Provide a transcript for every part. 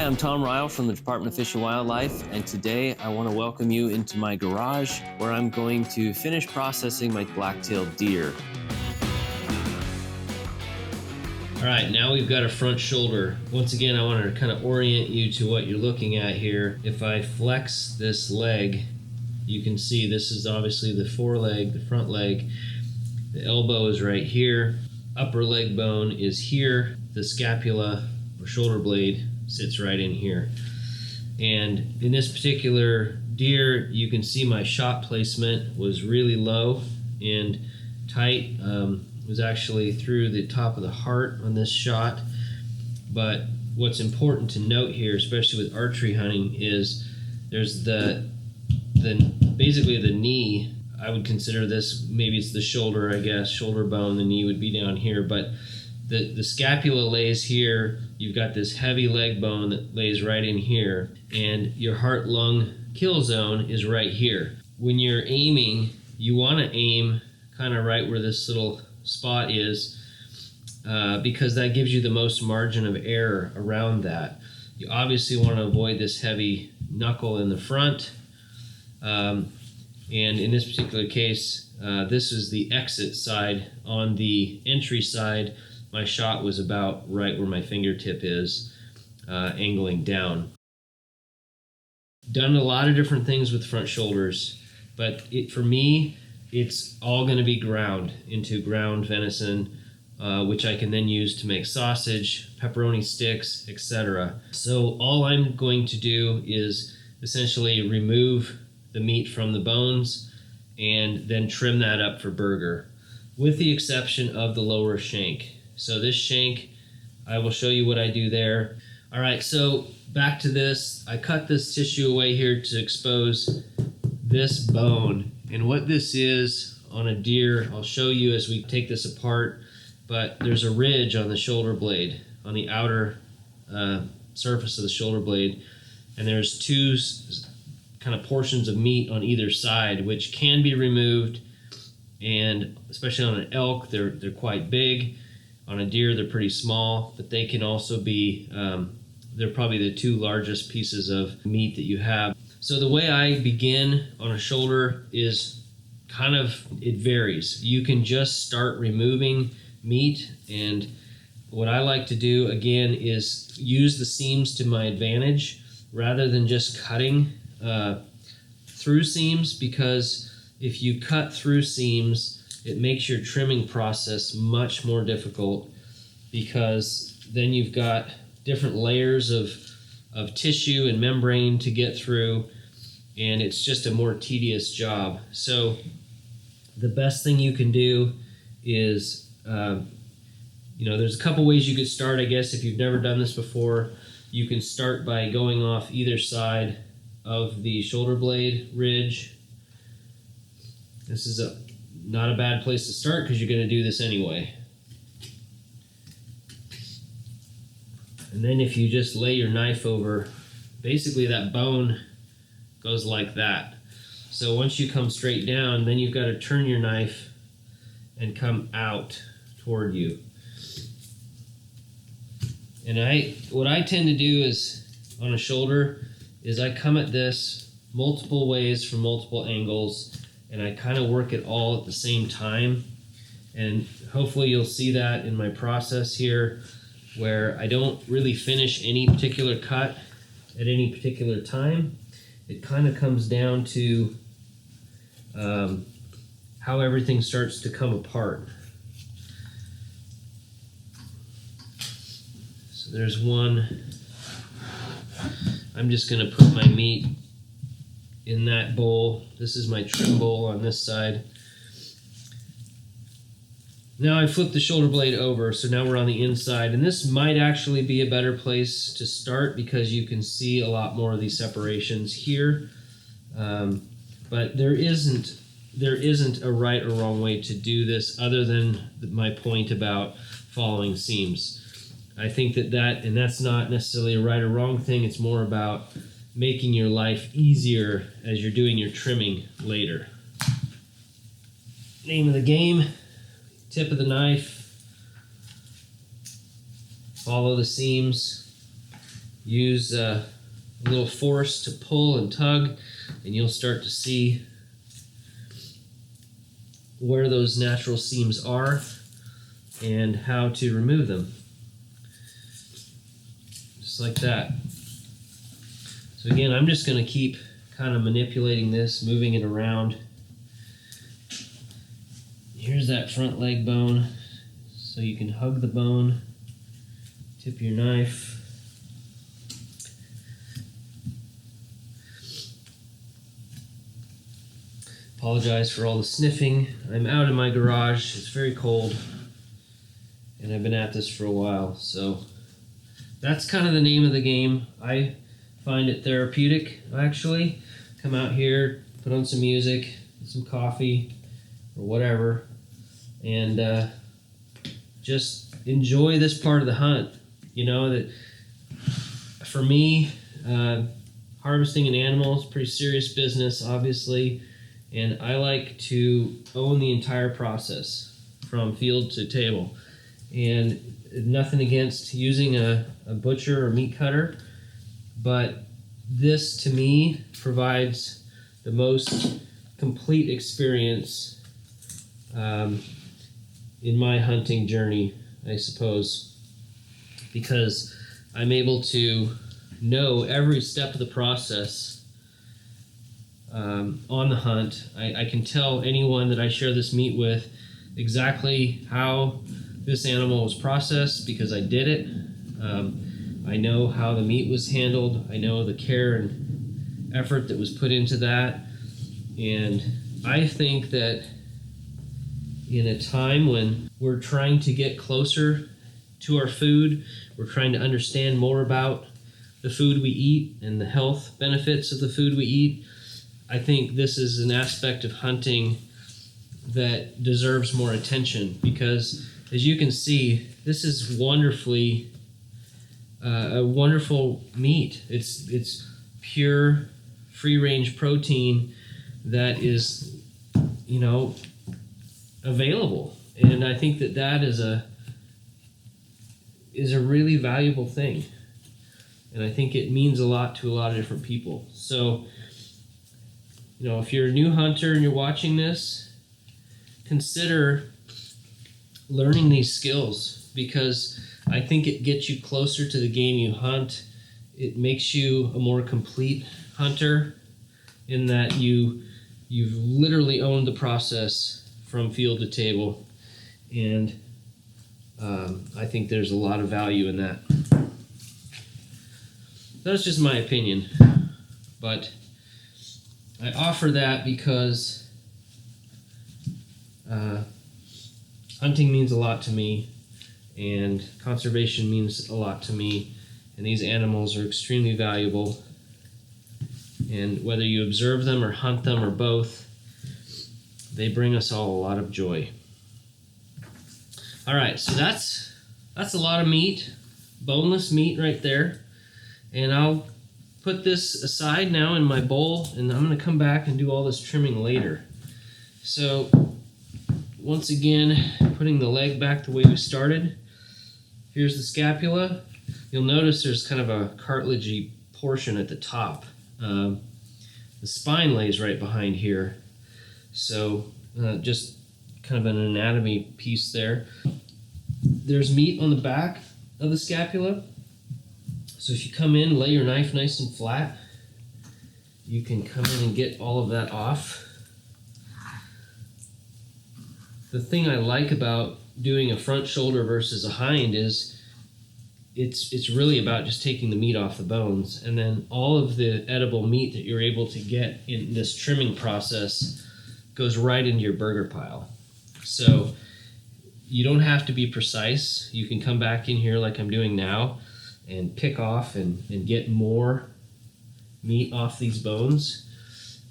Hi, I'm Tom Ryle from the Department of Fish and Wildlife, and today I want to welcome you into my garage where I'm going to finish processing my black-tailed deer. All right, now we've got a front shoulder. Once again, I want to kind of orient you to what you're looking at here. If I flex this leg, you can see this is obviously the foreleg, the front leg. The elbow is right here. Upper leg bone is here. The scapula or shoulder blade sits right in here. And in this particular deer, you can see my shot placement was really low and tight. Was actually through the top of the heart on this shot. But what's important to note here, especially with archery hunting, is there's the basically the knee. I would consider this, maybe it's the shoulder, I guess, shoulder bone. The knee would be down here, but the scapula lays here. You've got this heavy leg bone that lays right in here, and your heart-lung kill zone is right here. When you're aiming, you want to aim kind of right where this little spot is, because that gives you the most margin of error around that. You obviously want to avoid this heavy knuckle in the front, and in this particular case, this is the exit side. On the entry side, my shot was about right where my fingertip is, angling down. Done a lot of different things with front shoulders, but for me, it's all going to be ground into ground venison, which I can then use to make sausage, pepperoni sticks, etc. So all I'm going to do is essentially remove the meat from the bones and then trim that up for burger, with the exception of the lower shank. So this shank, I will show you what I do there. All right, so back to this. I cut this tissue away here to expose this bone. And what this is on a deer, I'll show you as we take this apart, but there's a ridge on the shoulder blade, on the outer surface of the shoulder blade, and there's two kind of portions of meat on either side, which can be removed, and especially on an elk, they're quite big. On a deer, they're pretty small, but they can also be, they're probably the two largest pieces of meat that you have. So the way I begin on a shoulder is kind of, it varies. You can just start removing meat, and what I like to do again is use the seams to my advantage rather than just cutting through seams, because if you cut through seams, it makes your trimming process much more difficult, because then you've got different layers of tissue and membrane to get through, and it's just a more tedious job. So the best thing you can do is, there's a couple ways you could start, I guess, if you've never done this before. You can start by going off either side of the shoulder blade ridge. This is not a bad place to start, because you're going to do this anyway. And then if you just lay your knife over, basically that bone goes like that. So once you come straight down, then you've got to turn your knife and come out toward you. And what I tend to do is, on a shoulder, is I come at this multiple ways from multiple angles, and I kind of work it all at the same time. And hopefully you'll see that in my process here, where I don't really finish any particular cut at any particular time. It kind of comes down to how everything starts to come apart. So there's one. I'm just going to put my meat in that bowl. This is my trim bowl on this side. Now I flipped the shoulder blade over, so now we're on the inside, and this might actually be a better place to start, because you can see a lot more of these separations here. But there isn't a right or wrong way to do this, other than my point about following seams. I think and that's not necessarily a right or wrong thing. It's more about making your life easier as you're doing your trimming later. Name of the game, tip of the knife, follow the seams, use a little force to pull and tug, and you'll start to see where those natural seams are and how to remove them. Just like that. So again, I'm just going to keep kind of manipulating this, moving it around. Here's that front leg bone, so you can hug the bone, tip your knife. Apologize for all the sniffing. I'm out in my garage. It's very cold, and I've been at this for a while. So that's kind of the name of the game. I find it therapeutic, actually. Come out here, put on some music, some coffee, or whatever, and just enjoy this part of the hunt. You know, that for me, harvesting an animal is pretty serious business, obviously. And I like to own the entire process from field to table. And nothing against using a butcher or meat cutter, but this to me provides the most complete experience in my hunting journey, I suppose, because I'm able to know every step of the process on the hunt. I can tell anyone that I share this meat with exactly how this animal was processed because I did it. I know how the meat was handled. I know the care and effort that was put into that. And I think that in a time when we're trying to get closer to our food, we're trying to understand more about the food we eat and the health benefits of the food we eat, I think this is an aspect of hunting that deserves more attention because, as you can see, this is wonderfully a wonderful meat. It's pure, free-range protein that is, you know, available, and I think that is a really valuable thing, and I think it means a lot to a lot of different people. So, you know, if you're a new hunter and you're watching this, consider learning these skills because I think it gets you closer to the game you hunt. It makes you a more complete hunter in that you've literally owned the process from field to table, and I think there's a lot of value in that. That's just my opinion, but I offer that because hunting means a lot to me, and conservation means a lot to me, and these animals are extremely valuable. And whether you observe them or hunt them or both, they bring us all a lot of joy. All right, so that's a lot of meat, boneless meat right there, and I'll put this aside now in my bowl, and I'm going to come back and do all this trimming later. So once again, putting the leg back the way we started. Here's the scapula. You'll notice there's kind of a cartilagey portion at the top. The spine lays right behind here. So just kind of an anatomy piece there. There's meat on the back of the scapula. So if you come in, lay your knife nice and flat, you can come in and get all of that off. The thing I like about doing a front shoulder versus a hind is it's really about just taking the meat off the bones, and then all of the edible meat that you're able to get in this trimming process goes right into your burger pile. So you don't have to be precise. You can come back in here like I'm doing now and pick off and get more meat off these bones,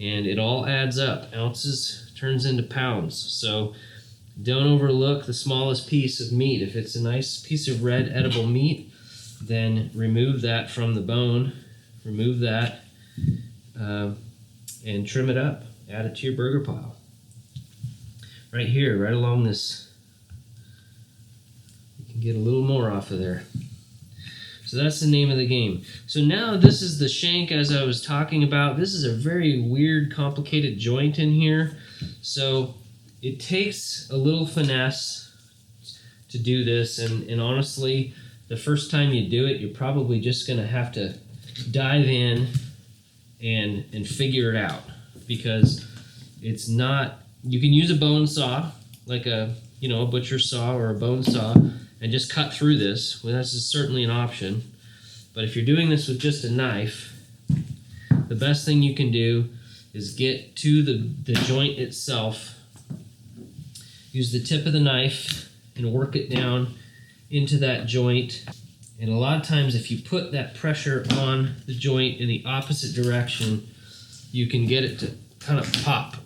and it all adds up. Ounces turns into pounds. So don't overlook the smallest piece of meat. If it's a nice piece of red edible meat, then remove that from the bone, remove that, and trim it up. Add it to your burger pile. Right here, right along this, you can get a little more off of there. So that's the name of the game. So now this is the shank as I was talking about. This is a very weird, complicated joint in here. So it takes a little finesse to do this. And honestly, the first time you do it, you're probably just going to have to dive in and figure it out. Because it's not, you can use a bone saw, like a butcher saw or a bone saw, and just cut through this. Well, this is certainly an option. But if you're doing this with just a knife, the best thing you can do is get to the joint itself, use the tip of the knife and work it down into that joint. And a lot of times if you put that pressure on the joint in the opposite direction, you can get it to kind of pop.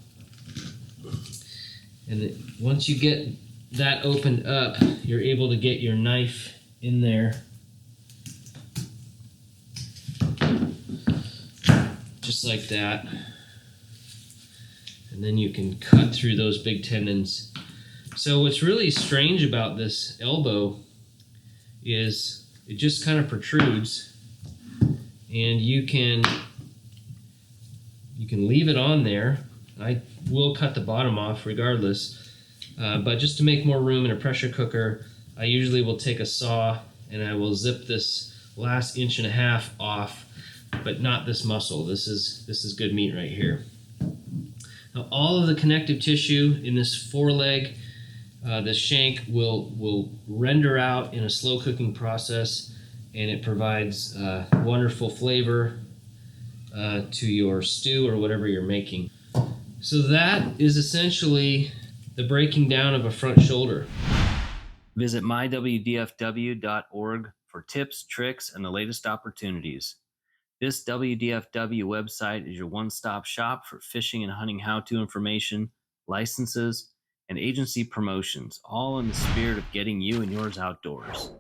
And once you get that opened up, you're able to get your knife in there just like that, and then you can cut through those big tendons. So what's really strange about this elbow is it just kind of protrudes, and you can leave it on there. I will cut the bottom off regardless. But just to make more room in a pressure cooker, I usually will take a saw and I will zip this last 1.5 inches off, but not this muscle. This is good meat right here. Now all of the connective tissue in this foreleg, the shank will render out in a slow cooking process, and it provides wonderful flavor to your stew or whatever you're making. So that is essentially the breaking down of a front shoulder. Visit mywdfw.org for tips, tricks, and the latest opportunities. This WDFW website is your one-stop shop for fishing and hunting how-to information, licenses, and agency promotions, all in the spirit of getting you and yours outdoors.